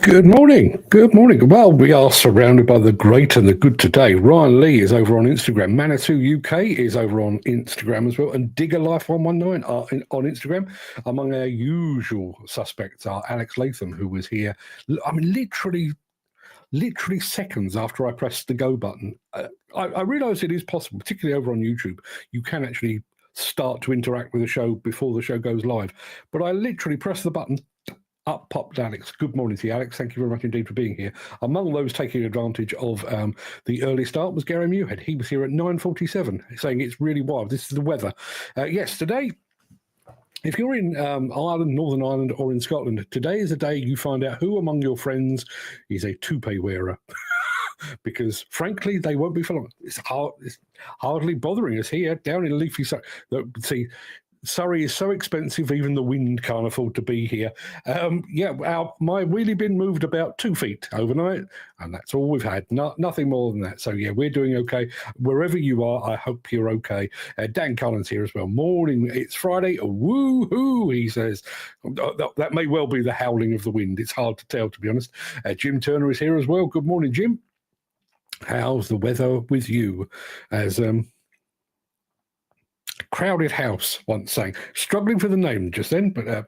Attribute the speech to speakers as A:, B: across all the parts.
A: Good morning. Good morning. Well, we are surrounded by the great and the good today. Ryan Lee is over on Instagram. Manitou UK is over on Instagram as well. And Digger Life 119 are on Instagram. Among our usual suspects are Alex Latham, who was here, literally seconds after I pressed the go button. I realise it is possible, particularly over on YouTube. You can actually start to interact with the show before the show goes live. But I literally pressed the button. Up popped Alex. Good morning to you, Alex. Thank you very much indeed for being here. Among those taking advantage of the early start was Gary Muirhead. He was here at 9:47, saying it's really wild. This is the weather. Yes, today, if you're in Ireland, Northern Ireland, or in Scotland, today is the day you find out who among your friends is a toupee wearer. Because, frankly, they won't be for long. It's hardly bothering us here down in leafy Surrey. See, Surrey is so expensive, even the wind can't afford to be here. My wheelie bin moved about 2 feet overnight, and that's all we've had. Nothing more than that. So, yeah, we're doing okay. Wherever you are, I hope you're okay. Dan Cullen's here as well. Morning, it's Friday. Woo-hoo, he says. That may well be the howling of the wind. It's hard to tell, to be honest. Jim Turner is here as well. Good morning, Jim. How's the weather with you? As Crowded House once saying, struggling for the name just then, but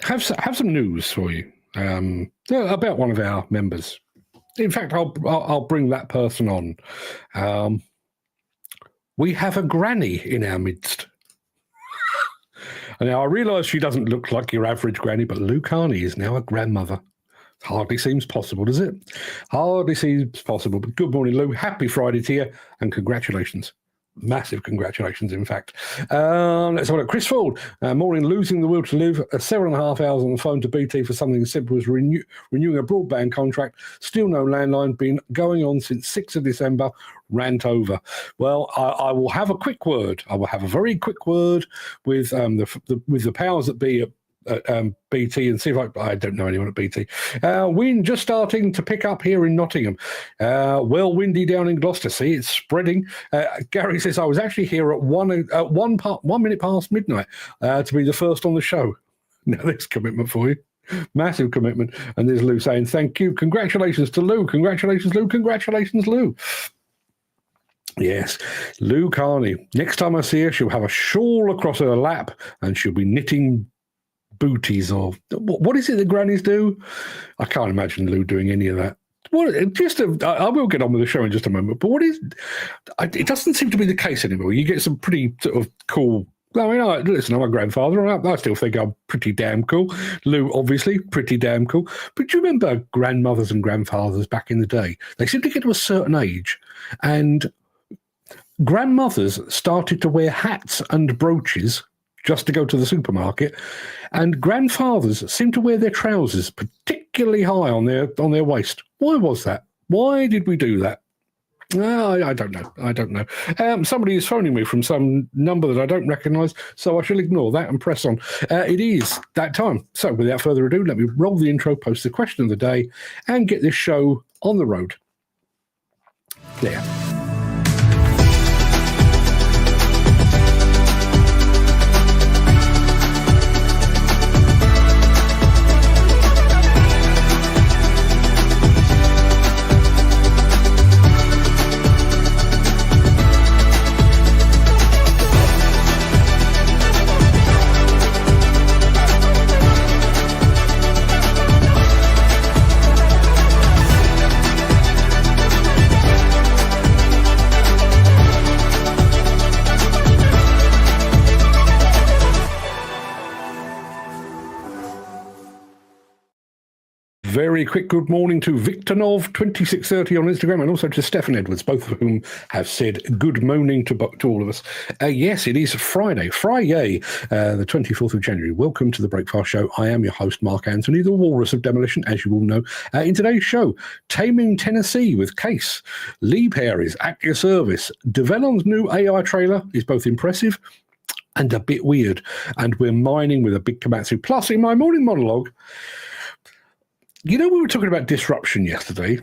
A: have some news for you about one of our members. In fact, I'll bring that person on. We have a granny in our midst. And now I realise she doesn't look like your average granny, but Lou Carney is now a grandmother. Hardly seems possible, does it? Hardly seems possible. But good morning, Lou. Happy Friday to you, and congratulations. Massive congratulations, in fact. Let's have a look. Chris Ford. Morning, losing the will to live. 7.5 hours on the phone to BT for something as simple as renewing a broadband contract. Still no landline. Been going on since 6th of December. Rant over. Well, I will have a quick word. I will have a very quick word with the powers that be at BT and see if I don't know anyone at BT. Wind just starting to pick up here in Nottingham. Well windy down in Gloucester. See, it's spreading. Gary says I was actually here at 1 minute past midnight to be the first on the show. Now there's commitment for you. Massive commitment. And there's Lou saying thank you. Congratulations to Lou. Congratulations, Lou. Congratulations, Lou. Yes, Lou Carney. Next time I see her, she'll have a shawl across her lap and she'll be knitting booties or what is it that grannies do? I can't imagine Lou doing any of that. I will get on with the show in just a moment, but it doesn't seem to be the case anymore. You get some pretty sort of cool. Listen, I'm a grandfather. I still think I'm pretty damn cool. Lou, obviously, pretty damn cool. But do you remember grandmothers and grandfathers back in the day? They seemed to get to a certain age, and grandmothers started to wear hats and brooches just to go to the supermarket, and grandfathers seem to wear their trousers particularly high on their waist. Why was that? Why did we do that? I don't know. Somebody is phoning me from some number that I don't recognise, so I shall ignore that and press on. It is that time. So without further ado, let me roll the intro, post the question of the day, and get this show on the road. There. Very quick good morning to Victornov2630 on Instagram and also to Stefan Edwards, both of whom have said good morning to all of us. Yes, it is Friday, the 24th of January. Welcome to the Breakfast Show. I am your host, Mark Anthony, the Walrus of Demolition, as you all know. In today's show, Taming Tennessee with Case. Liebherr is at your service. Develon's new AI trailer is both impressive and a bit weird. And we're mining with a big Komatsu. Plus, in my morning monologue, we were talking about disruption yesterday,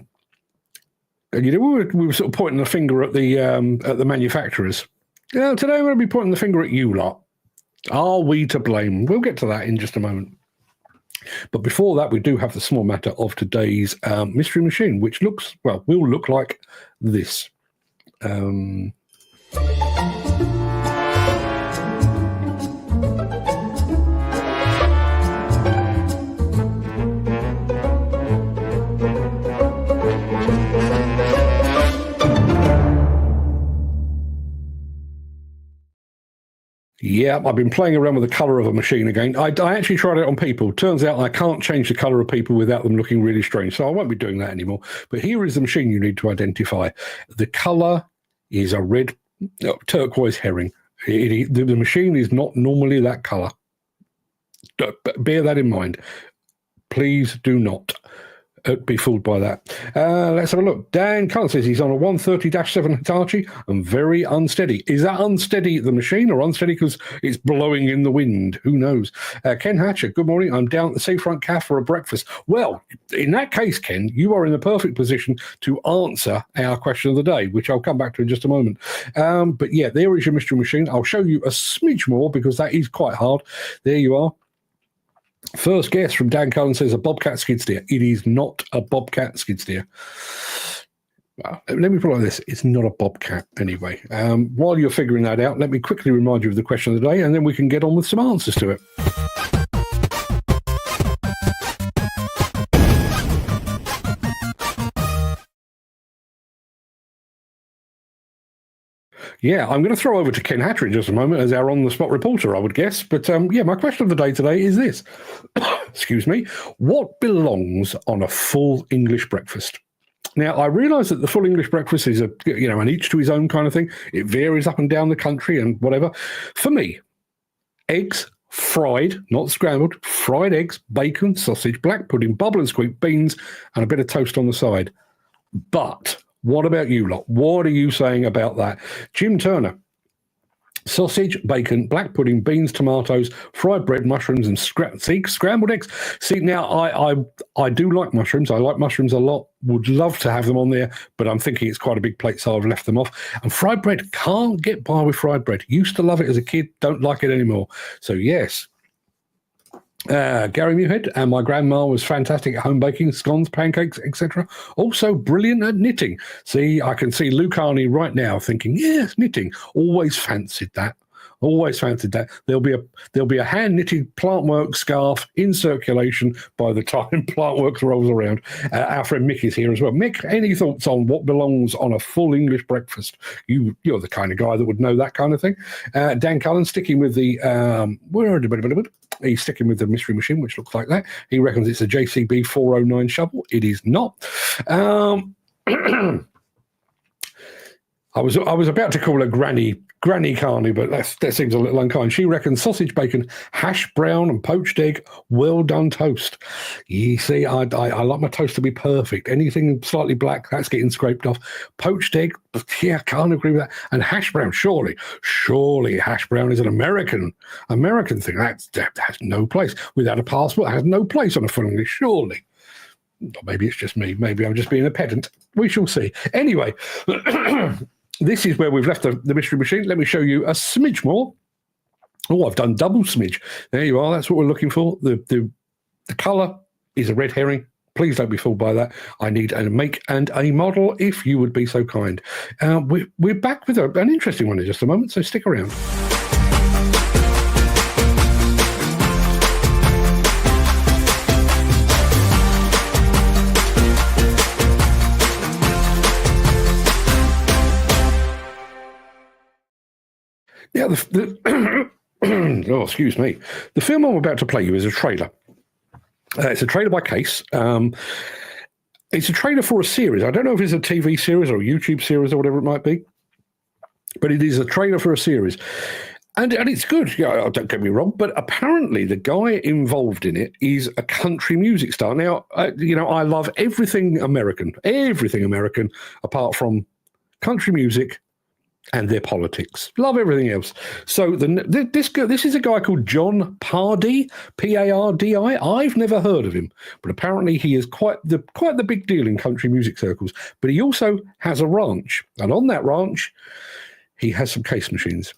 A: and we were sort of pointing the finger at the manufacturers. Today I'm going to be pointing the finger at you lot. Are we to blame? We'll get to that in just a moment. But before that, we do have the small matter of today's mystery machine, which will look like this. Yeah, I've been playing around with the colour of a machine again. I actually tried it on people. Turns out I can't change the colour of people without them looking really strange, so I won't be doing that anymore. But here is the machine you need to identify. The colour is a red turquoise herring. The machine is not normally that colour. Bear that in mind. Please do not be fooled by that. Let's have a look. Dan Cullen says he's on a 130-7 Hitachi and very unsteady. Is that unsteady the machine or unsteady because it's blowing in the wind? Who knows? Ken Hatcher, good morning. I'm down at the Seafront Cafe for a breakfast. Well, in that case, Ken, you are in the perfect position to answer our question of the day, which I'll come back to in just a moment. But yeah, there is your mystery machine. I'll show you a smidge more because that is quite hard. There you are. First guess from Dan Cullen says a Bobcat skid steer. It is not a Bobcat skid steer. Well, let me put it like this. It's not a Bobcat anyway. While you're figuring that out, let me quickly remind you of the question of the day, and then we can get on with some answers to it. Yeah, I'm going to throw over to Ken Hatcher in just a moment as our on-the-spot reporter, I would guess. But yeah, my question of the day today is this. Excuse me. What belongs on a full English breakfast? Now, I realise that the full English breakfast is an each to his own kind of thing. It varies up and down the country and whatever. For me, eggs, fried, not scrambled, fried eggs, bacon, sausage, black pudding, bubble and squeak, beans, and a bit of toast on the side. But what about you lot? What are you saying about that? Jim Turner, sausage, bacon, black pudding, beans, tomatoes, fried bread, mushrooms, and scrambled eggs. See, now I do like mushrooms. I like mushrooms a lot. Would love to have them on there, but I'm thinking it's quite a big plate, so I've left them off. And fried bread, can't get by with fried bread. Used to love it as a kid, don't like it anymore. So yes. Gary Muirhead, and my grandma was fantastic at home baking, scones, pancakes, etc. Also brilliant at knitting. See, I can see Lou Carney right now thinking, yes, knitting. Always fancied that. Always fancied that. There'll be a hand-knitted Plantworks scarf in circulation by the time Plantworks rolls around. Our friend Mick is here as well. Mick, any thoughts on what belongs on a full English breakfast? You're the kind of guy that would know that kind of thing. Dan Cullen, sticking with the he's sticking with the mystery machine, which looks like that. He reckons it's a JCB 409 shovel. It is not. I was about to call her Granny Carney, but that seems a little unkind. She reckons sausage, bacon, hash brown, and poached egg, well done toast. You see, I like my toast to be perfect. Anything slightly black, that's getting scraped off. Poached egg, yeah, can't agree with that. And hash brown, surely hash brown is an American thing. That has no place. Without a passport, that has no place on a full English, surely. Or maybe it's just me. Maybe I'm just being a pedant. We shall see. Anyway, this is where we've left the mystery machine. Let me show you a smidge more. Oh, I've done double smidge. There you are. That's what we're looking for. The colour is a red herring. Please don't be fooled by that. I need a make and a model, if you would be so kind. We're back with an interesting one in just a moment, so stick around. Now, excuse me. The film I'm about to play you is a trailer. It's a trailer by Case. It's a trailer for a series. I don't know if it's a TV series or a YouTube series or whatever it might be, but it is a trailer for a series. And it's good, yeah, don't get me wrong, but apparently the guy involved in it is a country music star. Now, I love everything American, apart from country music and their politics. Love everything else. So this is a guy called John Pardee, P-A-R-D-I. I've never heard of him, but apparently he is quite the big deal in country music circles. But he also has a ranch, and on that ranch, he has some Case machines.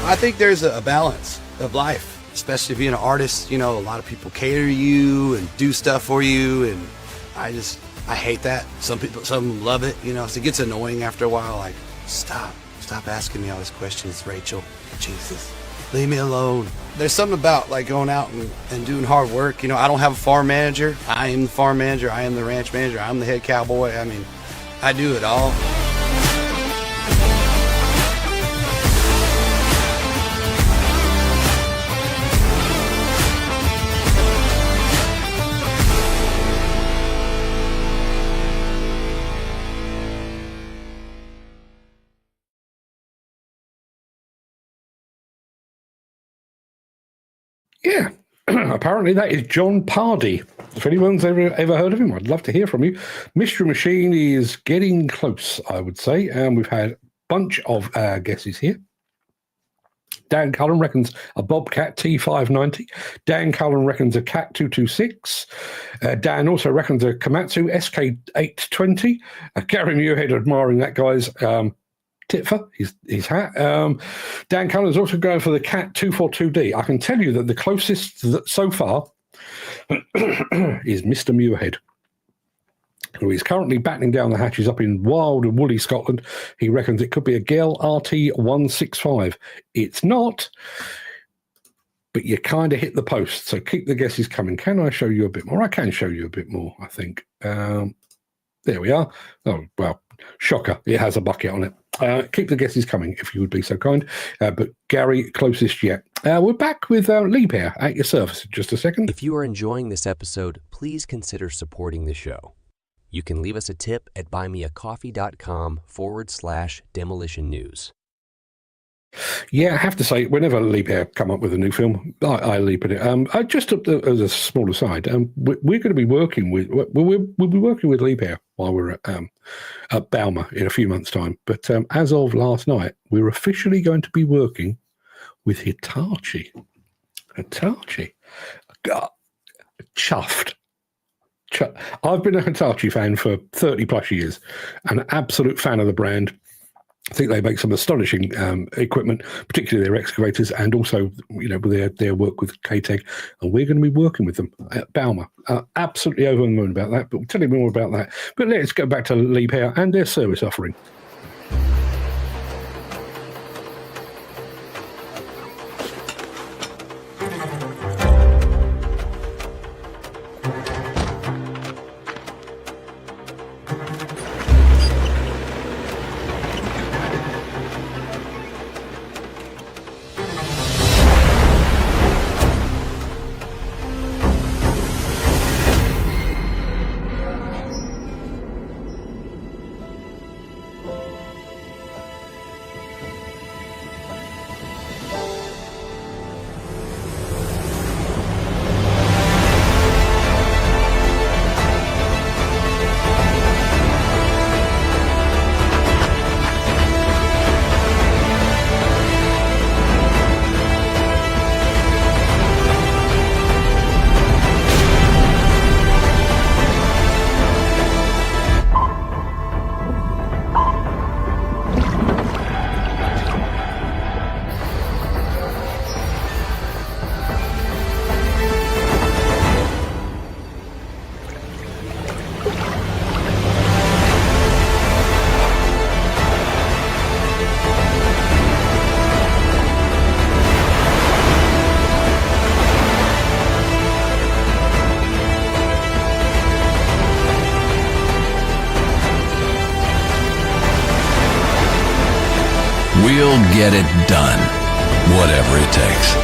B: I think there's a balance of life, especially being an artist. You know, a lot of people cater to you and do stuff for you, and I hate that. Some love it, you know, so it gets annoying after a while. Like, stop asking me all these questions, Rachel. Jesus, leave me alone. There's something about like going out and doing hard work. You know, I don't have a farm manager. I am the farm manager. I am the ranch manager. I'm the head cowboy. I mean, I do it all.
A: Yeah, apparently that is John Pardy. If anyone's ever heard of him, I'd love to hear from you. Mystery Machine is getting close, I would say, and we've had a bunch of guesses here. Dan Cullen reckons a Bobcat T590. Dan Cullen reckons a Cat 226. Dan also reckons a Komatsu SK820. Gary Muirhead admiring that guy's Titfer, his hat. Dan Cullen is also going for the Cat 242D. I can tell you that the closest so far is Mr. Muirhead, who is currently battening down the hatches up in wild and woolly Scotland. He reckons it could be a Gale RT165. It's not, but you kind of hit the post, so keep the guesses coming. Can I show you a bit more? I can show you a bit more, I think. There we are. Oh, well, shocker. It has a bucket on it. Keep the guesses coming, if you would be so kind. But Gary, closest yet. We're back with Liebherr at your service in just a second.
C: If you are enjoying this episode, please consider supporting the show. You can leave us a tip at buymeacoffee.com/demolition news.
A: Yeah, I have to say, whenever Liebherr come up with a new film, I leap at it. Just as a small aside, we're going to be working with we'll be working with Liebherr while we're at Balmer in a few months' time. But as of last night, we're officially going to be working with Hitachi. God, chuffed. I've been a Hitachi fan for 30 plus years, an absolute fan of the brand. I think they make some astonishing equipment, particularly their excavators, and also, you know, their work with K-Tech. And we're going to be working with them at Balmer. Absolutely over the moon about that, but we'll tell you more about that. But let's go back to Liebherr and their service offering.
D: We'll get it done, whatever it takes.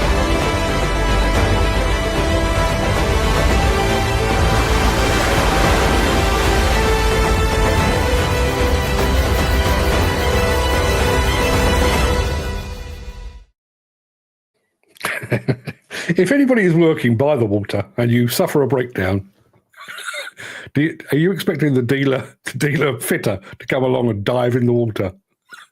A: If anybody is working by the water and you suffer a breakdown, are you expecting the dealer fitter to come along and dive in the water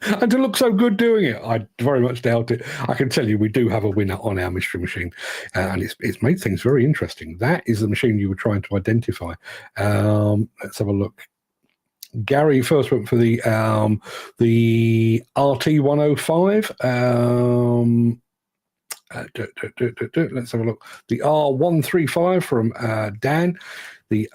A: and to look so good doing it? I very much doubt it. I can tell you we do have a winner on our mystery machine, and it's made things very interesting. That is the machine you were trying to identify. Let's have a look. Gary first went for the RT105. Let's have a look. The R135 from Dan. The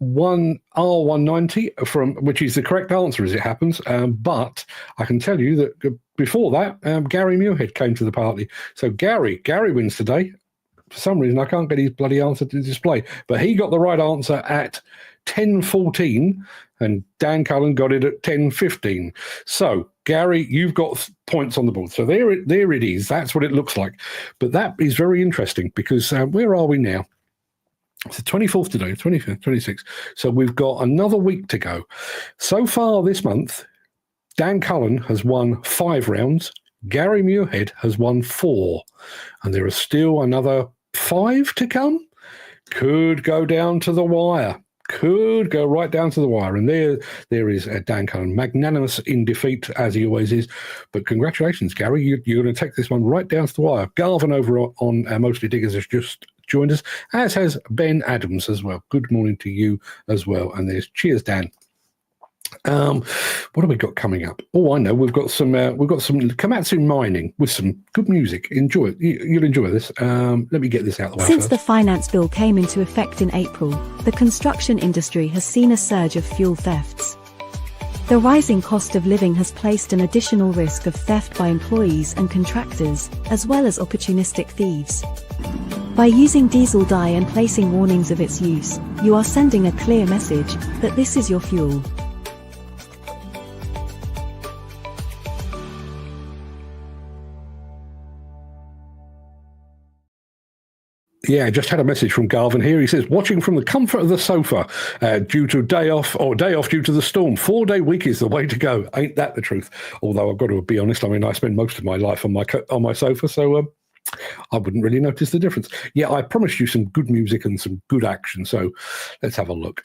A: R190 from, which is the correct answer as it happens. But I can tell you that before that, Gary Muirhead came to the party. So Gary wins today. For some reason, I can't get his bloody answer to display, but he got the right answer at 10:14, and Dan Cullen got it at 10:15. So, Gary, you've got points on the board. So there it is. That's what it looks like. But that is very interesting because where are we now? It's the 24th today, 25th, 26th. So we've got another week to go. So far this month, Dan Cullen has won 5 rounds. Gary Muirhead has won 4. And there are still another 5 to come. Could go down to the wire. Could go right down to the wire. And there is Dan Cullen, magnanimous in defeat, as he always is. But congratulations, Gary. You're going to take this one right down to the wire. Garvin over on Mostly Diggers has just joined us, as has Ben Adams as well. Good morning to you as well. And there's cheers, Dan. What have we got coming up? Oh, I know. We've got some Komatsu mining with some good music. Enjoy it. You'll enjoy this. Let me get this out of the way.
E: Since
A: first.
E: the finance bill came into effect in April, the construction industry has seen a surge of fuel thefts. The rising cost of living has placed an additional risk of theft by employees and contractors, as well as opportunistic thieves. By using diesel dye and placing warnings of its use, you are sending a clear message that this is your fuel.
A: Yeah, I just had a message from Garvin here. He says, watching from the comfort of the sofa due to day off due to the storm. 4-day week is the way to go. Ain't that the truth? Although I've got to be honest, I mean, I spend most of my life on my sofa, so I wouldn't really notice the difference. Yeah, I promised you some good music and some good action, so let's have a look.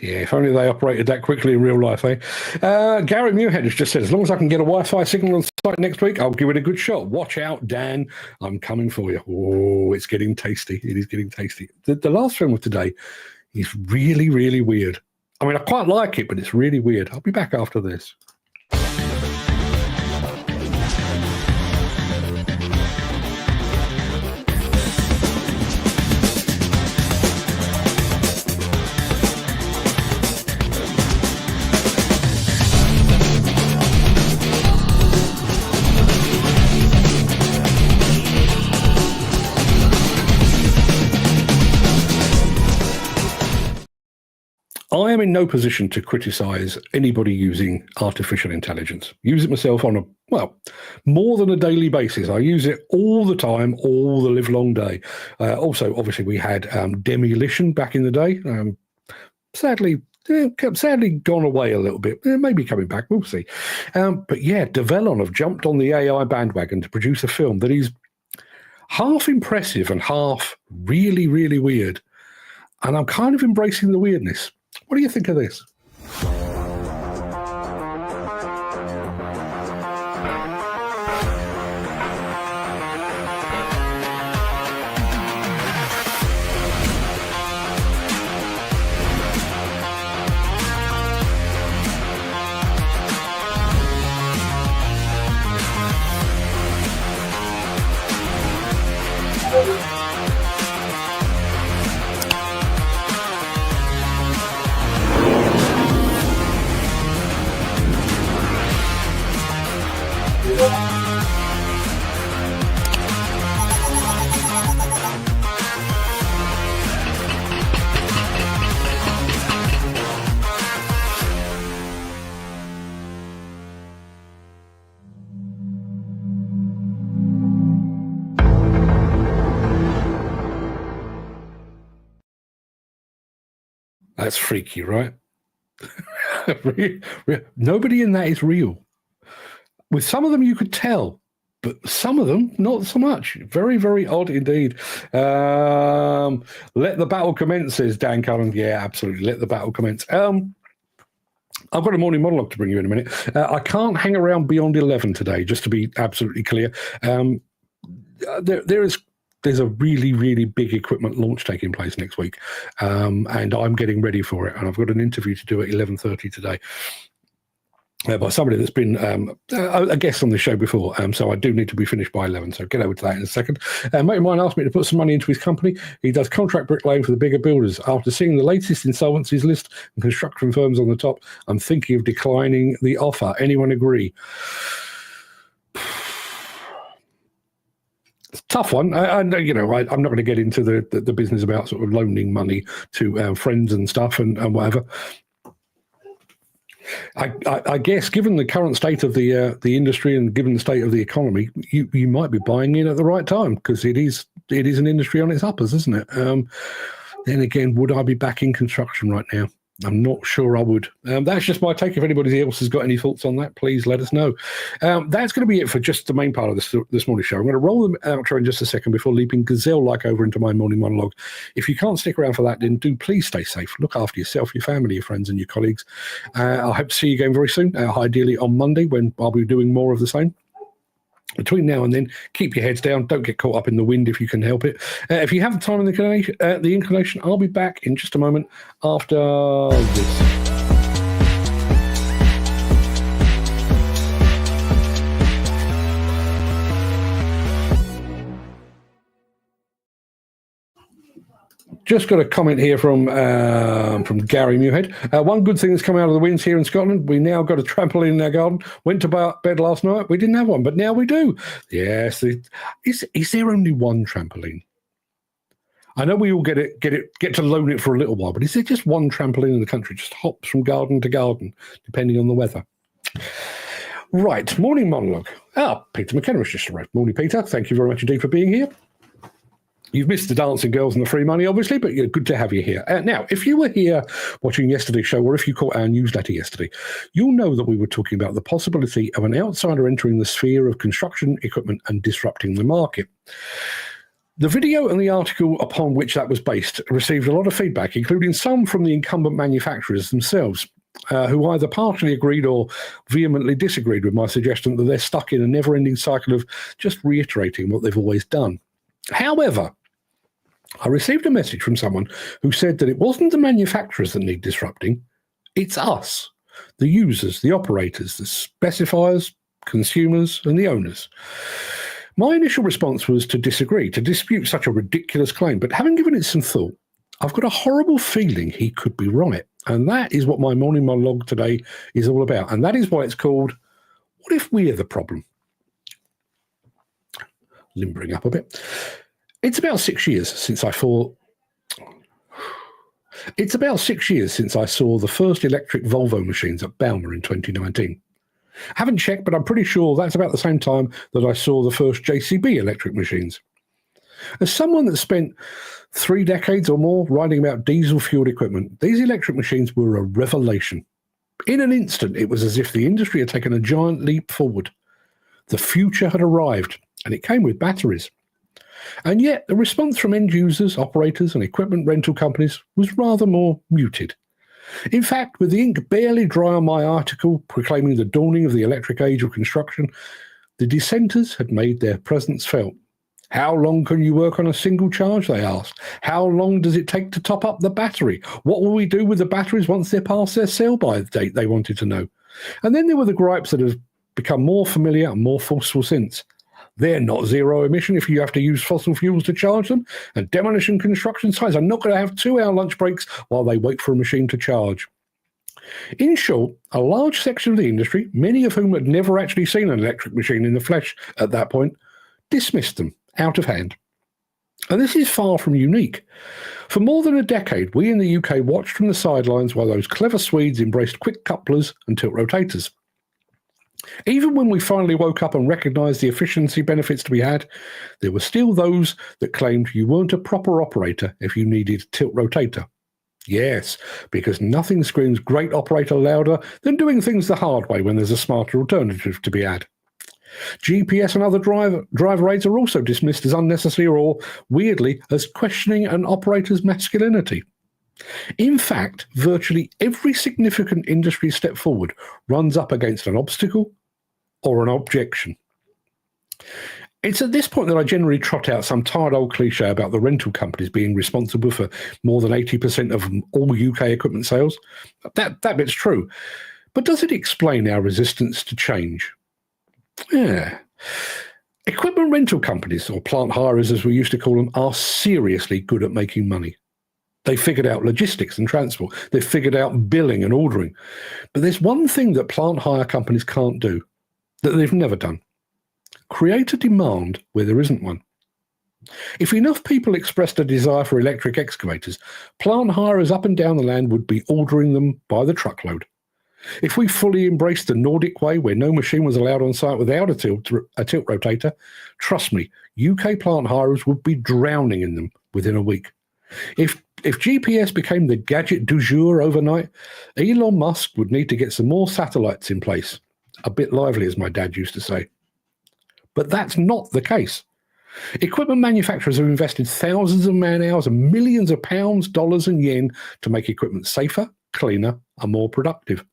A: Yeah, if only they operated that quickly in real life, eh? Gary Muirhead has just said, as long as I can get a Wi-Fi signal on site next week, I'll give it a good shot. Watch out, Dan. I'm coming for you. Oh, it's getting tasty. It is getting tasty. The last film of today is really, really weird. I mean, I quite like it, but it's really weird. I'll be back after this. I am in no position to criticize anybody using artificial intelligence. Use it myself on more than a daily basis. I use it all the time, all the live long day. Also, obviously, we had Demolition back in the day. Sadly gone away a little bit. Maybe coming back. We'll see. But yeah, Develon have jumped on the AI bandwagon to produce a film that is half impressive and half really, really weird. And I'm kind of embracing the weirdness. What do you think of this? That's freaky, right? Nobody in that is real. With some of them, you could tell, but some of them, not so much. Very, very odd indeed. Let the battle commence, says Dan Cullen. Yeah, absolutely. Let the battle commence. I've got a morning monologue to bring you in a minute. I can't hang around beyond 11 today, just to be absolutely clear. There's a really, really big equipment launch taking place next week, and I'm getting ready for it. And I've got an interview to do at 11:30 today by somebody that's been a guest on the show before. So I do need to be finished by 11. So get over to that in a second. A mate of mine asked me to put some money into his company. He does contract bricklaying for the bigger builders. After seeing the latest insolvencies list and construction firms on the top, I'm thinking of declining the offer. Anyone agree? It's a tough one. I'm not going to get into the business about sort of loaning money to friends and stuff and whatever. I guess, given the current state of the industry and given the state of the economy, you might be buying in at the right time, because it is an industry on its uppers, isn't it? Then again, would I be back in construction right now? I'm not sure I would. That's just my take. If anybody else has got any thoughts on that, please let us know. That's going to be it for just the main part of this morning show. I'm going to roll the outro in just a second before leaping gazelle-like over into my morning monologue. If you can't stick around for that, then do please stay safe. Look after yourself, your family, your friends, and your colleagues. I hope to see you again very soon, ideally on Monday, when I'll be doing more of the same. Between now and then, keep your heads down. Don't get caught up in the wind if you can help it. If you have the time and the inclination, I'll be back in just a moment after this. Just got a comment here from Gary Muirhead. One good thing that's come out of the winds here in Scotland, we now got a trampoline in our garden. Went to bed last night. We didn't have one, but now we do. Yes. Is there only one trampoline? I know we all get to loan it for a little while, but is there just one trampoline in the country? Just hops from garden to garden, depending on the weather. Right, morning monologue. Peter McKenna has just arrived. Morning, Peter. Thank you very much indeed for being here. You've missed the dancing girls and the free money, obviously, but good to have you here. Now, if you were here watching yesterday's show, or if you caught our newsletter yesterday, you'll know that we were talking about the possibility of an outsider entering the sphere of construction equipment and disrupting the market. The video and the article upon which that was based received a lot of feedback, including some from the incumbent manufacturers themselves, who either partially agreed or vehemently disagreed with my suggestion that they're stuck in a never-ending cycle of just reiterating what they've always done. However, I received a message from someone who said that it wasn't the manufacturers that need disrupting, it's us, the users, the operators, the specifiers, consumers, and the owners. My initial response was to disagree, to dispute such a ridiculous claim, but having given it some thought, I've got a horrible feeling he could be right. And that is what my morning monologue today is all about. And that is why it's called, What If We're the Problem? Limbering up a bit. It's about 6 years since I saw the first electric Volvo machines at Balmer in 2019. I haven't checked, but I'm pretty sure that's about the same time that I saw the first JCB electric machines. As someone that spent 3 decades or more writing about diesel-fueled equipment, these electric machines were a revelation. In an instant, it was as if the industry had taken a giant leap forward. The future had arrived, and it came with batteries. And yet, the response from end users, operators, and equipment rental companies was rather more muted. In fact, with the ink barely dry on my article proclaiming the dawning of the electric age of construction, the dissenters had made their presence felt. How long can you work on a single charge, they asked. How long does it take to top up the battery? What will we do with the batteries once they're past their sell-by date, they wanted to know. And then there were the gripes that have become more familiar and more forceful since. They're not zero emission if you have to use fossil fuels to charge them, and demolition construction sites are not going to have 2-hour lunch breaks while they wait for a machine to charge. In short, a large section of the industry, many of whom had never actually seen an electric machine in the flesh at that point, dismissed them out of hand. And this is far from unique. For more than a decade, we in the UK watched from the sidelines while those clever Swedes embraced quick couplers and tilt rotators. Even when we finally woke up and recognised the efficiency benefits to be had, there were still those that claimed you weren't a proper operator if you needed a tilt rotator. Yes, because nothing screams great operator louder than doing things the hard way when there's a smarter alternative to be had. GPS and other driver aids are also dismissed as unnecessary or, weirdly, as questioning an operator's masculinity. In fact, virtually every significant industry step forward runs up against an obstacle or an objection. It's at this point that I generally trot out some tired old cliche about the rental companies being responsible for more than 80% of all UK equipment sales. That bit's true. But does it explain our resistance to change? Yeah. Equipment rental companies, or plant hirers as we used to call them, are seriously good at making money. They figured out logistics and transport. They've figured out billing and ordering. But there's one thing that plant hire companies can't do, that they've never done. Create a demand where there isn't one. If enough people expressed a desire for electric excavators, plant hirers up and down the land would be ordering them by the truckload. If we fully embraced the Nordic way, where no machine was allowed on site without a tilt rotator, trust me, UK plant hirers would be drowning in them within a week. If GPS became the gadget du jour overnight, Elon Musk would need to get some more satellites in place. A bit lively, as my dad used to say. But that's not the case. Equipment manufacturers have invested thousands of man-hours and millions of pounds, dollars, and yen to make equipment safer, cleaner, and more productive.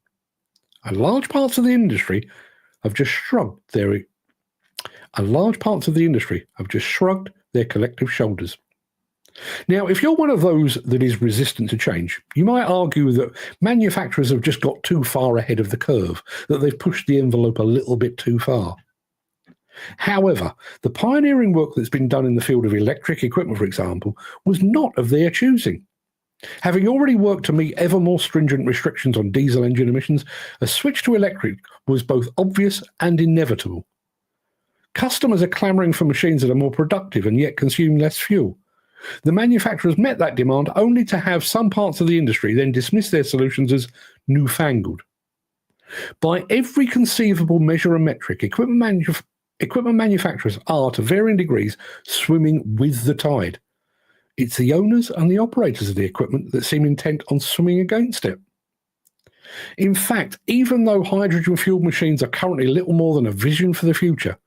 A: And large parts of the industry have just shrugged their collective shoulders. Now, if you're one of those that is resistant to change, you might argue that manufacturers have just got too far ahead of the curve, that they've pushed the envelope a little bit too far. However, the pioneering work that's been done in the field of electric equipment, for example, was not of their choosing. Having already worked to meet ever more stringent restrictions on diesel engine emissions, a switch to electric was both obvious and inevitable. Customers are clamouring for machines that are more productive and yet consume less fuel. The manufacturers met that demand only to have some parts of the industry then dismiss their solutions as newfangled. By every conceivable measure and metric, equipment manufacturers are, to varying degrees, swimming with the tide. It's the owners and the operators of the equipment that seem intent on swimming against it. In fact, even though hydrogen-fueled machines are currently little more than a vision for the future,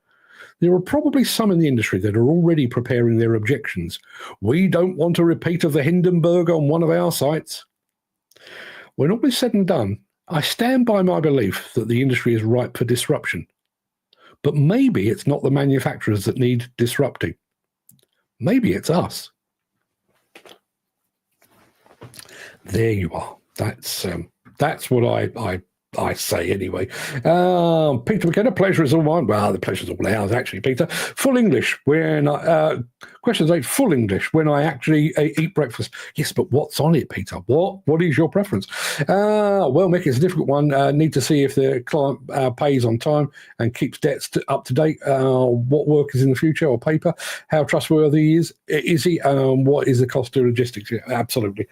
A: there are probably some in the industry that are already preparing their objections. We don't want a repeat of the Hindenburg on one of our sites. When all is said and done, I stand by my belief that the industry is ripe for disruption. But maybe it's not the manufacturers that need disrupting. Maybe it's us. There you are. That's what I say anyway. Peter McKenna, pleasure is all mine. Well, the pleasure's all ours, actually, Peter. Full English when questions 8. Full English when I actually eat breakfast. Yes, but what's on it, Peter? What is your preference? Well, Mick, it's a difficult one. Need to see if the client pays on time and keeps debts up to date. What work is in the future or paper? How trustworthy is he? What is the cost of logistics? Yeah, absolutely.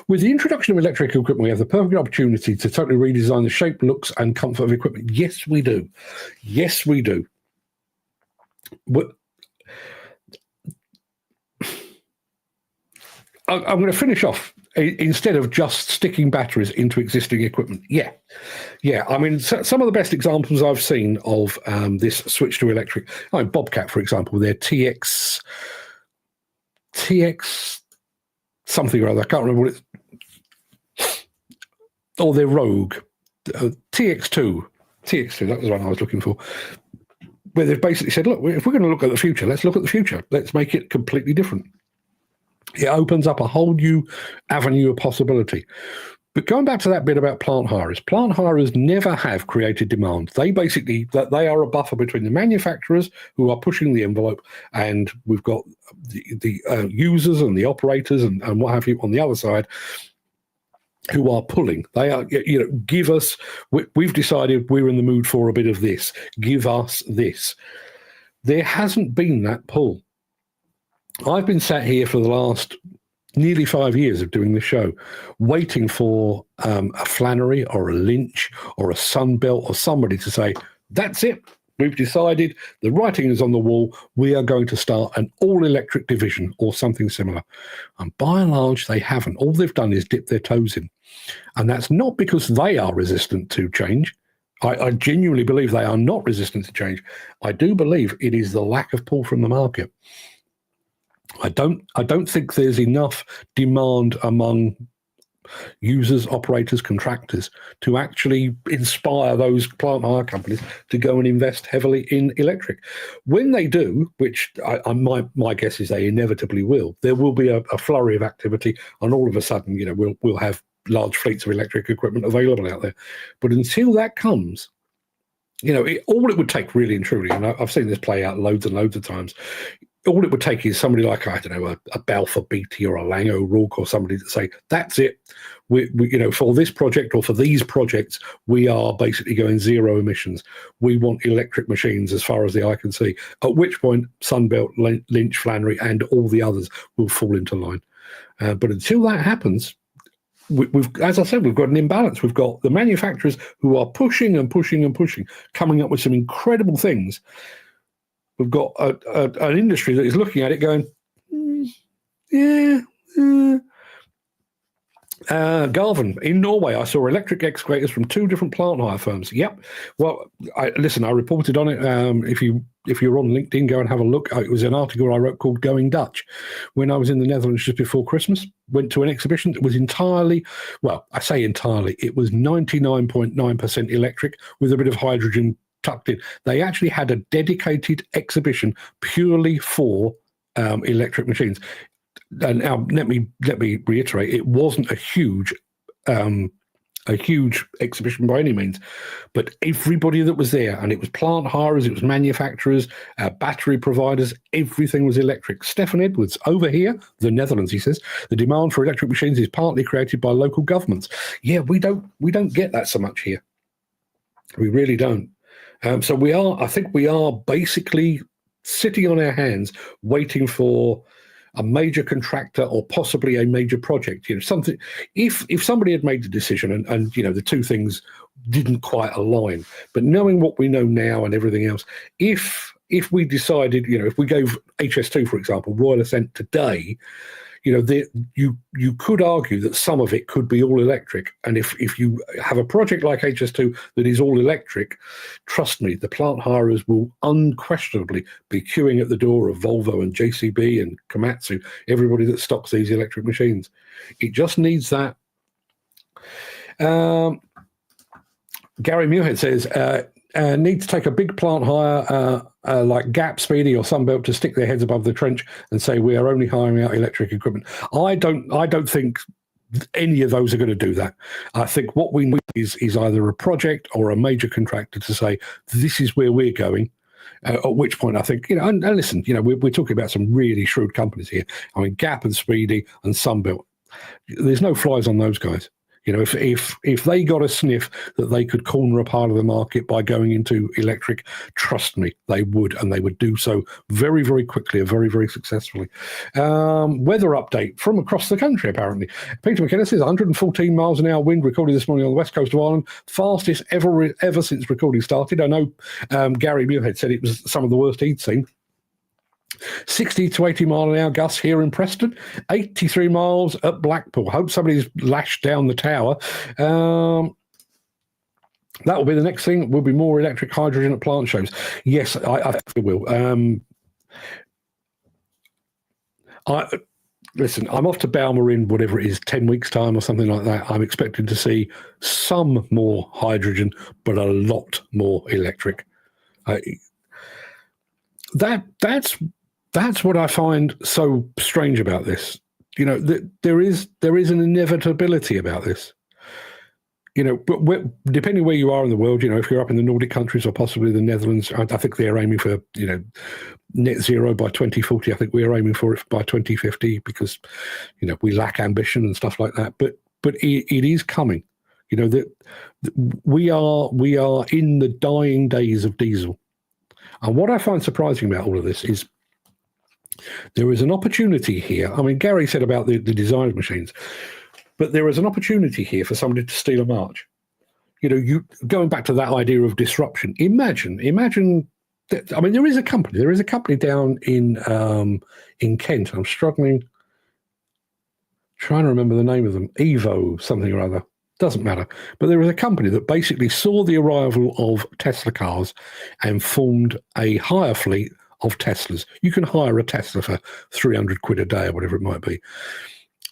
A: With the introduction of electric equipment, we have the perfect opportunity to totally redesign the shape, looks, and comfort of equipment. Yes, we do. Yes, we do. I'm going to finish off instead of just sticking batteries into existing equipment. Yeah. I mean, some of the best examples I've seen of this switch to electric, like Bobcat, for example, their TX something or other. I can't remember what it's. Or their Rogue, TX2. That was the one I was looking for. Where they've basically said, look, if we're going to look at the future, let's look at the future. Let's make it completely different. It opens up a whole new avenue of possibility. But going back to that bit about plant hirers never have created demand. They they are a buffer between the manufacturers who are pushing the envelope, and we've got the users and the operators and what have you on the other side who are pulling. They are, give us, we've decided we're in the mood for a bit of this. Give us this. There hasn't been that pull. I've been sat here for the last nearly 5 years of doing this show, waiting for a Flannery or a Lynch or a Sunbelt or somebody to say, that's it, We've decided the writing is on the wall. We are going to start an all-electric division or something similar. And by and large, they haven't. All they've done is dip their toes in. And that's not because they are resistant to change. I genuinely believe they are not resistant to change. I do believe it is the lack of pull from the market. I don't think there's enough demand among users, operators, contractors to actually inspire those plant hire companies to go and invest heavily in electric. When they do, which my guess is they inevitably will, there will be a flurry of activity, and all of a sudden, we'll have large fleets of electric equipment available out there. But until that comes, all it would take, really and truly, and I've seen this play out loads and loads of times, all it would take is somebody like, I don't know, a Balfour Beatty or a Lang O'Rourke or somebody to say, that's it. We for this project or for these projects, we are basically going zero emissions. We want electric machines as far as the eye can see. At which point, Sunbelt, Lynch, Flannery, and all the others will fall into line. But until that happens, we've, as I said, we've got an imbalance. We've got the manufacturers who are pushing and pushing and pushing, coming up with some incredible things. We've got an industry that is looking at it going, Garvin, in Norway, I saw electric excavators from 2 different plant hire firms. Yep. Well, I reported on it. If you're on LinkedIn, go and have a look. It was an article I wrote called Going Dutch. When I was in the Netherlands just before Christmas, went to an exhibition that was entirely, well, I say entirely, it was 99.9% electric with a bit of hydrogen tucked in. They actually had a dedicated exhibition purely for electric machines. And now let me reiterate, it wasn't a huge exhibition by any means, but everybody that was there, and it was plant hirers, it was manufacturers, battery providers, everything was electric. Stefan Edwards over here, the Netherlands, he says, the demand for electric machines is partly created by local governments. Yeah, we don't get that so much here. We really don't. So I think we are basically sitting on our hands waiting for a major contractor or possibly a major project. Something. If somebody had made the decision and the two things didn't quite align, but knowing what we know now and everything else, if we decided, if we gave HS2, for example, Royal Ascent today, you could argue that some of it could be all electric. And if you have a project like HS2 that is all electric, trust me, the plant hirers will unquestionably be queuing at the door of Volvo and JCB and Komatsu, everybody that stocks these electric machines. It just needs that. Gary Muirhead says, need to take a big plant hire like Gap, Speedy, or Sunbelt to stick their heads above the trench and say we are only hiring out electric equipment. I don't think any of those are going to do that. I think what we need is either a project or a major contractor to say this is where we're going. At which point I think, and listen, we're talking about some really shrewd companies here. I mean, Gap and Speedy and Sunbelt. There's no flies on those guys. If they got a sniff that they could corner a part of the market by going into electric, trust me, they would, and they would do so very, very quickly and very, very successfully. Weather update from across the country, apparently. Peter McKenna says 114 miles an hour wind recorded this morning on the west coast of Ireland, fastest ever since recording started. I know Gary Muirhead said it was some of the worst he'd seen. 60 to 80 mile an hour gusts here in Preston, 83 miles at Blackpool. Hope somebody's lashed down the tower. That will be the next thing. Will be more electric hydrogen at plant shows. Yes, I think it will. Listen, I'm off to Balmer in whatever it is, 10 weeks' time or something like that. I'm expecting to see some more hydrogen, but a lot more electric. That's what I find so strange about this. There is an inevitability about this. But depending where you are in the world, if you're up in the Nordic countries or possibly the Netherlands, I think they're aiming for, net zero by 2040. I think we're aiming for it by 2050 because, we lack ambition and stuff like that. But it is coming. That we are in the dying days of diesel. And what I find surprising about all of this is there is an opportunity here. I mean, Gary said about the design of machines, but there is an opportunity here for somebody to steal a march. you going back to that idea of disruption. Imagine. I mean, there is a company down in Kent. I'm trying to remember the name of them. Evo something or other. Doesn't matter. But there is a company that basically saw the arrival of Tesla cars and formed a hire fleet of Teslas. You can hire a Tesla for 300 quid a day or whatever it might be,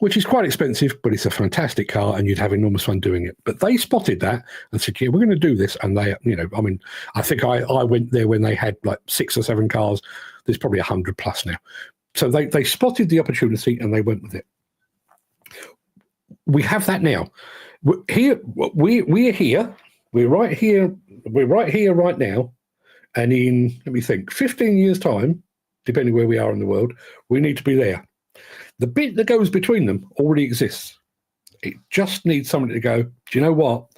A: which is quite expensive, but it's a fantastic car and you'd have enormous fun doing it. But they spotted that and said, yeah, we're going to do this. And they, I think I went there when they had like 6 or 7 cars. There's probably 100 plus now. So they spotted the opportunity and they went with it. We have that now. We're here. We're right here. We're right here right now. And in, let me think, 15 years' time, depending where we are in the world, we need to be there. The bit that goes between them already exists. It just needs somebody to go, do you know what?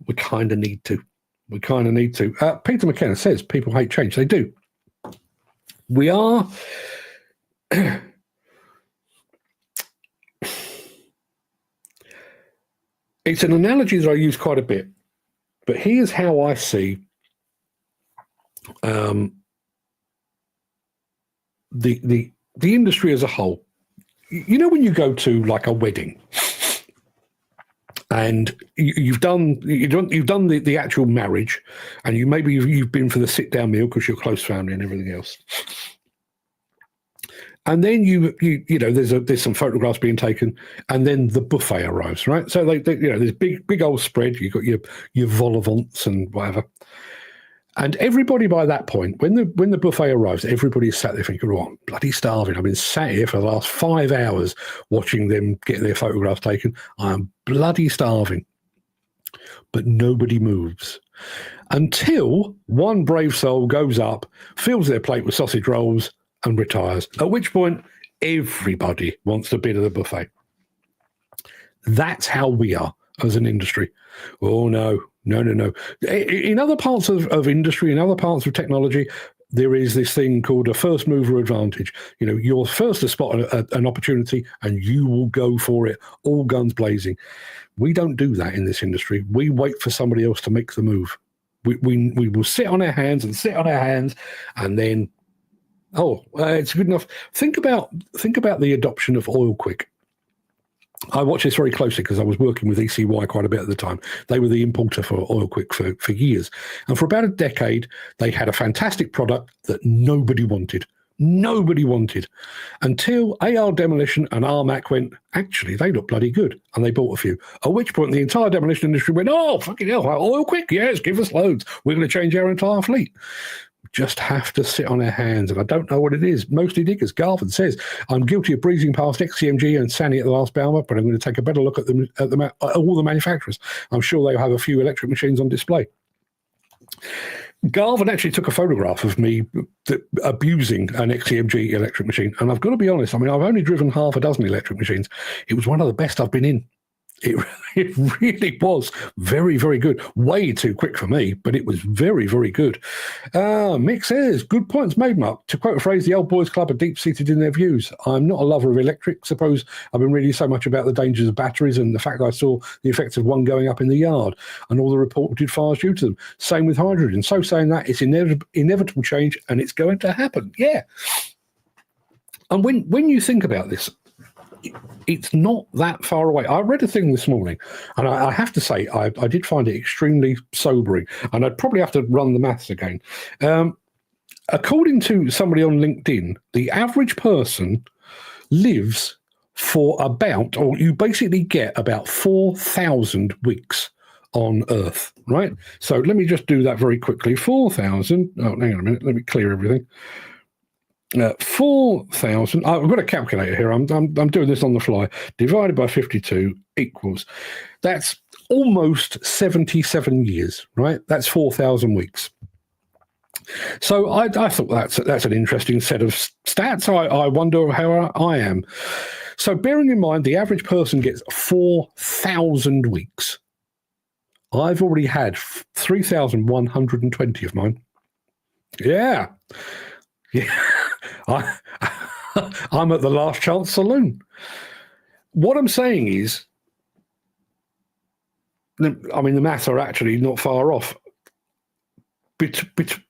A: We kind of need to. Peter McKenna says people hate change. They do. We are... It's an analogy that I use quite a bit, but here's how I see the industry as a whole. You know, when you go to like a wedding and you've done the actual marriage, and you've been for the sit down meal because you're close family and everything else. And then there's some photographs being taken, and then the buffet arrives, right? So there's big old spread. You've got your vol au vents and whatever, and everybody by that point, when the buffet arrives, everybody's sat there thinking, "Oh, I'm bloody starving. I've been sat here for the last 5 hours watching them get their photographs taken. I'm bloody starving." But nobody moves until one brave soul goes up, fills their plate with sausage rolls, and retires, at which point everybody wants a bit of the buffet. That's how we are as an industry. Oh, no. In other parts of industry, in other parts of technology, there is this thing called a first mover advantage. You're first to spot an opportunity and you will go for it, all guns blazing. We don't do that in this industry. We wait for somebody else to make the move. We will sit on our hands, and then it's good enough. Think about the adoption of Oil Quick. I watched this very closely because I was working with ECY quite a bit at the time. They were the importer for Oil Quick for years. And for about a decade, they had a fantastic product that nobody wanted. Until AR Demolition and RMAC went, actually, they look bloody good. And they bought a few. At which point, the entire demolition industry went, oh, fucking hell, Oil Quick, yes, give us loads. We're going to change our entire fleet. Just have to sit on our hands, and I don't know what it is. Mostly diggers. Garvin says, I'm guilty of breezing past XCMG and Sani at the last Balmer, but I'm going to take a better look at all the manufacturers. I'm sure they'll have a few electric machines on display. Garvin actually took a photograph of me abusing an XCMG electric machine, and I've got to be honest, I've only driven half a dozen electric machines. It was one of the best I've been in. It really was very, very good. Way too quick for me, but it was very, very good. Mick says, good points made, Mark. To quote a phrase, the old boys club are deep-seated in their views. I'm not a lover of electric. Suppose I've been reading so much about the dangers of batteries and the fact that I saw the effects of one going up in the yard and all the reported fires due to them. Same with hydrogen. So saying that, it's inevitable change and it's going to happen. Yeah. And when you think about this, it's not that far away. I read a thing this morning, and I have to say, I did find it extremely sobering, and I'd probably have to run the maths again. According to somebody on LinkedIn, the average person lives for about, or you basically get about 4,000 weeks on Earth, right? So let me just do that very quickly. 4,000, hang on a minute, let me clear everything. 4,000. I've got a calculator here. I'm doing this on the fly. Divided by 52 equals. That's almost 77 years, right? That's 4,000 weeks. So I thought that's an interesting set of stats. I wonder how I am. So bearing in mind the average person gets 4,000 weeks. I've already had 3,120 of mine. Yeah. I'm at the last chance saloon. What I'm saying is, I mean, the maths are actually not far off.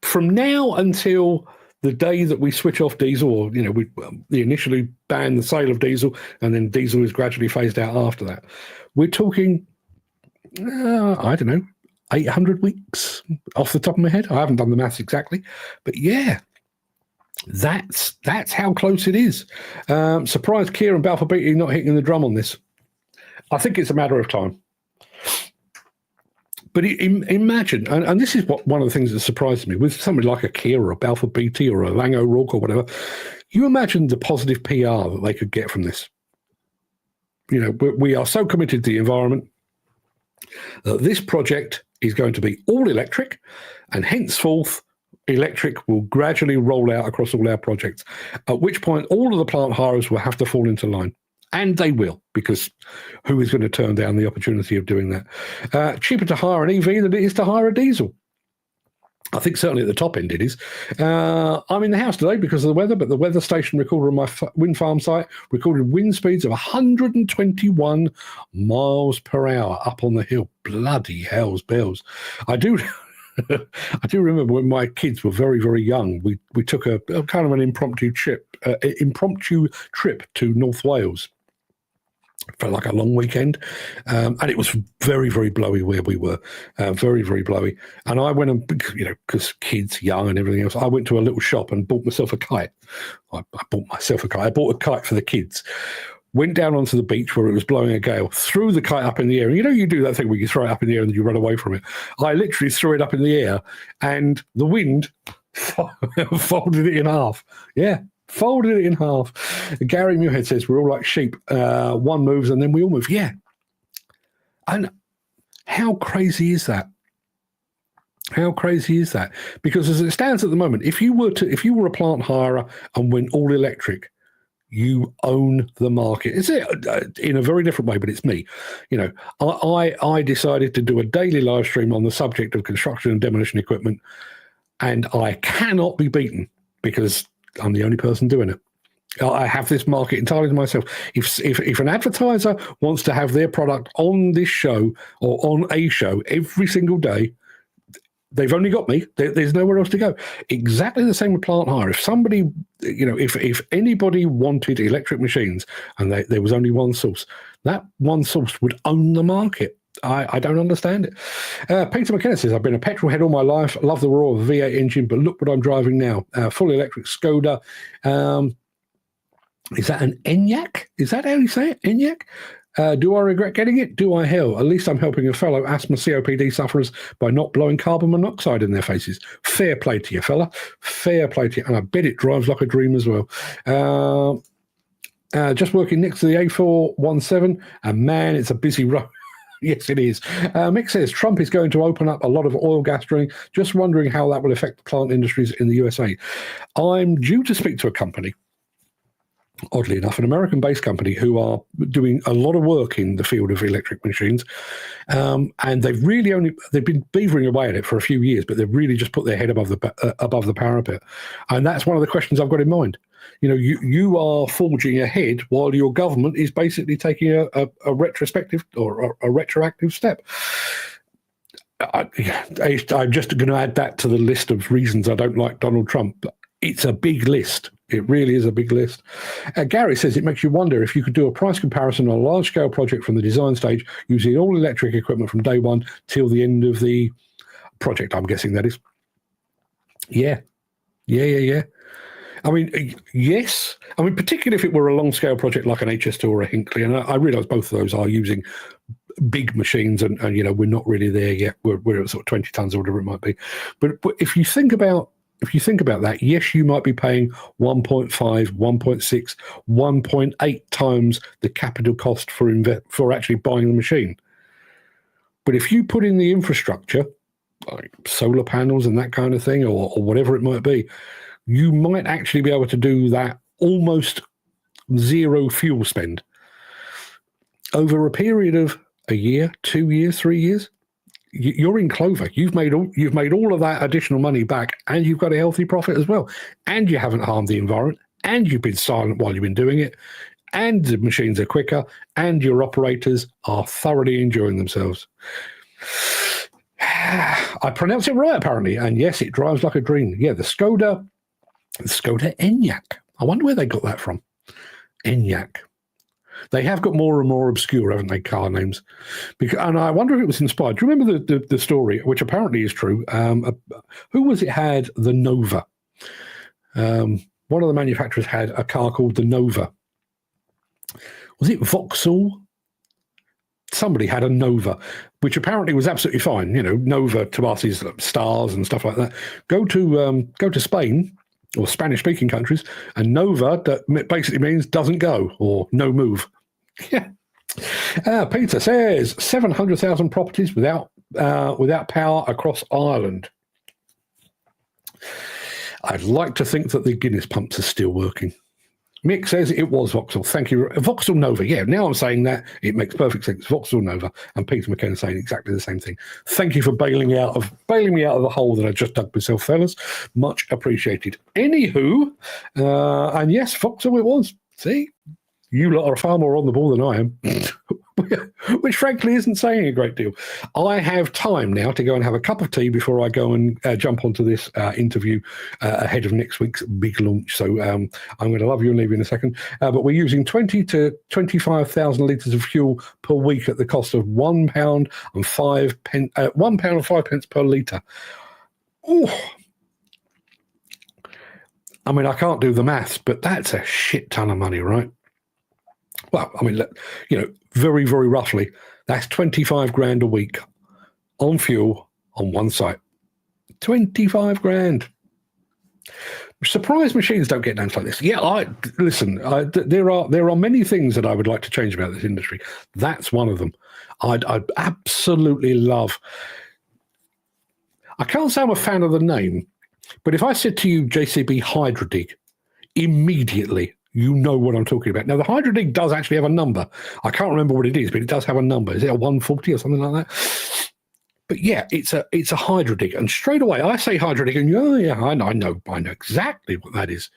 A: From now until the day that we switch off diesel, or we initially ban the sale of diesel, and then diesel is gradually phased out after that, we're talking, I don't know, 800 weeks off the top of my head. I haven't done the maths exactly, but yeah, that's how close it is. Surprised Keir and Balfour Beatty not hitting the drum on this. I think it's a matter of time. But imagine, and this is one of the things that surprises me, with somebody like a Keir or a Balfour Beatty or a Lang O'Rourke or whatever, you imagine the positive PR that they could get from this. We are so committed to the environment that this project is going to be all electric, and henceforth electric will gradually roll out across all our projects, at which point all of the plant hirers will have to fall into line. And they will, because who is going to turn down the opportunity of doing that? Cheaper to hire an EV than it is to hire a diesel. I think certainly at the top end it is. I'm in the house today because of the weather, but the weather station recorder on my wind farm site recorded wind speeds of 121 miles per hour up on the hill. Bloody hell's bells. I do remember when my kids were very, very young, we took a kind of an impromptu trip to North Wales for like a long weekend, and it was very, very blowy where we were, very, very blowy. And I went and, because kids young and everything else, I went to a little shop and bought myself a kite. I bought a kite for the kids. Went down onto the beach where it was blowing a gale, threw the kite up in the air. And you do that thing where you throw it up in the air and then you run away from it. I literally threw it up in the air, and the wind folded it in half. Yeah. Folded it in half. Gary Muirhead says we're all like sheep. One moves and then we all move. Yeah. And how crazy is that? How crazy is that? Because as it stands at the moment, if you were a plant hirer and went all electric, you own the market. It's in a very different way, but it's me. I decided to do a daily live stream on the subject of construction and demolition equipment, and I cannot be beaten because I'm the only person doing it. I have this market entirely to myself. If an advertiser wants to have their product on this show or on a show every single day, they've only got me. There's nowhere else to go. Exactly the same with plant hire. If somebody, if anybody wanted electric machines and there was only one source, that one source would own the market. I don't understand it. Peter McKenna says, I've been a petrol head all my life. Love the roar of a V8 engine, but look what I'm driving now. Fully electric Skoda. Is that an Enyaq? Is that how you say it? Enyaq? Do I regret getting it? Do I hell? At least I'm helping a fellow asthma COPD sufferers by not blowing carbon monoxide in their faces. Fair play to you, fella. Fair play to you. And I bet it drives like a dream as well. Just working next to the A417, and man, it's a busy road. Yes, it is. Mick says, Trump is going to open up a lot of oil gas drilling. Just wondering how that will affect the plant industries in the USA. I'm due to speak to a company, oddly enough, an American-based company who are doing a lot of work in the field of electric machines. And they've been beavering away at it for a few years, but they've really just put their head above the parapet. And that's one of the questions I've got in mind. You are forging ahead while your government is basically taking a retrospective or a retroactive step. I'm just going to add that to the list of reasons I don't like Donald Trump. It's a big list. It really is a big list. Gary says it makes you wonder if you could do a price comparison on a large-scale project from the design stage using all electric equipment from day one till the end of the project, I'm guessing that is. Yeah. I mean, yes. I mean, particularly if it were a long-scale project like an HS2 or a Hinckley, and I realise both of those are using big machines, and we're not really there yet. We're at sort of 20 tons or whatever it might be. But if you think about that, yes, you might be paying 1.5, 1.6, 1.8 times the capital cost for actually buying the machine. But if you put in the infrastructure, like solar panels and that kind of thing, or whatever it might be, you might actually be able to do that almost zero fuel spend over a period of a year, 2 years, 3 years. You're in clover. You've made all of that additional money back, and you've got a healthy profit as well. And you haven't harmed the environment, and you've been silent while you've been doing it, and the machines are quicker, and your operators are thoroughly enjoying themselves. I pronounce it right, apparently. And yes, it drives like a dream. Yeah, the Skoda Enyaq. I wonder where they got that from. Enyaq. They have got more and more obscure, haven't they, car names? And I wonder if it was inspired. Do you remember the story, which apparently is true? Who was it had the Nova? One of the manufacturers had a car called the Nova. Was it Vauxhall? Somebody had a Nova, which apparently was absolutely fine. You know, Nova to us is stars and stuff like that. Go to Spain or Spanish-speaking countries, and Nova that basically means doesn't go or no move. Yeah. Peter says 700,000 properties without power across Ireland. I'd like to think that the Guinness pumps are still working. Mick says it was Vauxhall. Thank you. Vauxhall Nova. Yeah, now I'm saying that, it makes perfect sense. Vauxhall Nova. And Peter McKenna saying exactly the same thing. Thank you for bailing me out of the hole that I just dug myself, fellas. Much appreciated. Anywho, and yes, Vauxhall it was. See? You lot are far more on the ball than I am. Which frankly isn't saying a great deal. I have time now to go and have a cup of tea before I go and jump onto this interview ahead of next week's big launch. So I'm going to love you and leave you in a second. But we're using 20 to 25,000 litres of fuel per week at the cost of £1 and 5 pence, £1 and 5 pence per litre. Oh, I mean, I can't do the maths, but that's a shit ton of money, right? Well, I mean, you know, very, very roughly, that's 25 grand a week on fuel on one site. 25 grand. Surprise machines don't get names like this. Yeah, there are many things that I would like to change about this industry. That's one of them. I'd absolutely love. I can't say I'm a fan of the name, but if I said to you JCB Hydrodig, immediately you know what I'm talking about. Now, the Hydrodig does actually have a number. I can't remember what it is, but it does have a number. Is it a 140 or something like that? But yeah, it's a Hydrodig. And straight away, I say Hydrodig, and I know exactly what that is.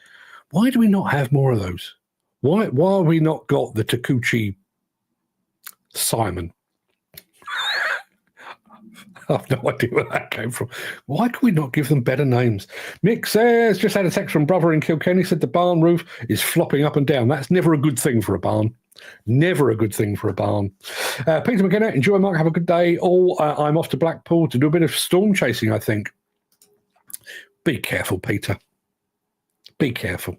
A: Why do we not have more of those? Why have we not got the Takuchi Simon? I have no idea where that came from. Why can we not give them better names? Mick says, just had a text from brother in Kilkenny, said the barn roof is flopping up and down. That's never a good thing for a barn. Never a good thing for a barn. Peter McKenna, enjoy, Mark. Have a good day. I'm off to Blackpool to do a bit of storm chasing, I think. Be careful, Peter. Be careful.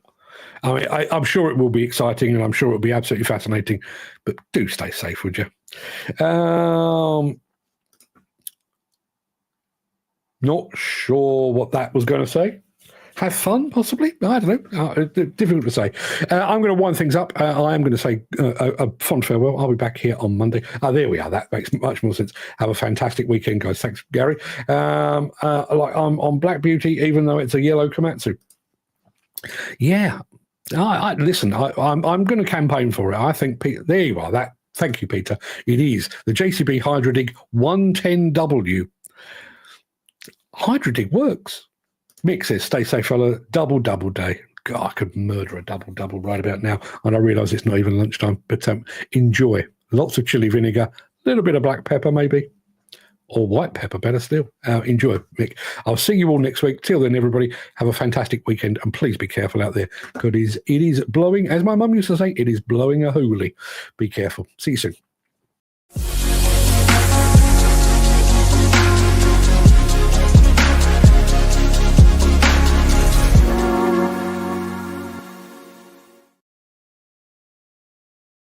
A: I mean, I'm sure it will be exciting and I'm sure it will be absolutely fascinating, but do stay safe, would you? Not sure what that was going to say. Have fun, possibly? I don't know. Difficult to say. I'm going to wind things up. I am going to say a fond farewell. I'll be back here on Monday. There we are. That makes much more sense. Have a fantastic weekend, guys. Thanks, Gary. I'm on Black Beauty, even though it's a yellow Komatsu. Yeah. Listen, I'm going to campaign for it. I think, there you are. Thank you, Peter. It is the JCB Hydrodig 110W. Hydrodig works. Mick says, stay safe, fella. Double day. God, I could murder a double right about now. And I realise it's not even lunchtime. But enjoy. Lots of chili vinegar. A little bit of black pepper, maybe. Or white pepper, better still. Enjoy, Mick. I'll see you all next week. Till then, everybody, have a fantastic weekend. And please be careful out there. Because it is blowing, as my mum used to say, it is blowing a hoolie. Be careful. See you soon.